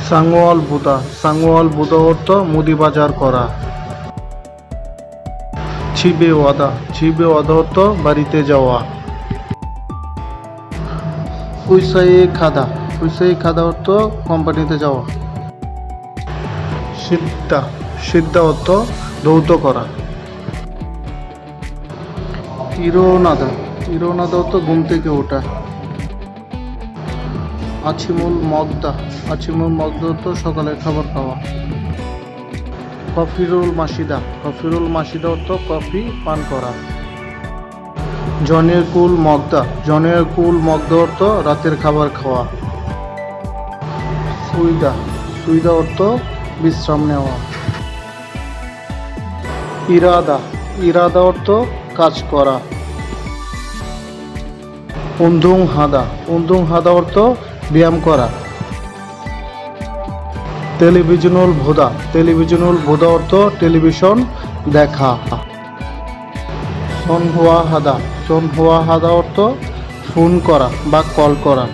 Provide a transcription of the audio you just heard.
সাংওয়াল বুদা অর্থ মুদি বাজার করা। ছিবে ওয়াদা অর্থ বাড়িতে যাওয়া। কুইসাই খাদা অর্থ কোম্পানিতে যাওয়া। সিদ্ধা অর্থ ধৌত করা। ইরোনাদা অর্থ ঘুম থেকে ওঠা। আছিমুল মগদা অর্থ সকালে খাবার খাওয়া। কফিরুল মাসিদা অর্থ কফি পান করা। জনের কুল মগদা অর্থ রাতের খাবার খাওয়া। সুইদা অর্থ বিশ্রাম নেওয়া। ইরাদা অর্থ কাজ করা। উন্দুং হাদা অর্থ ব্যায়াম করা। টেলিভিশনুল ভোদা অর্থ টেলিভিশন দেখা। সনহুয়া হাদা অর্থ ফোন করা বা কল করা।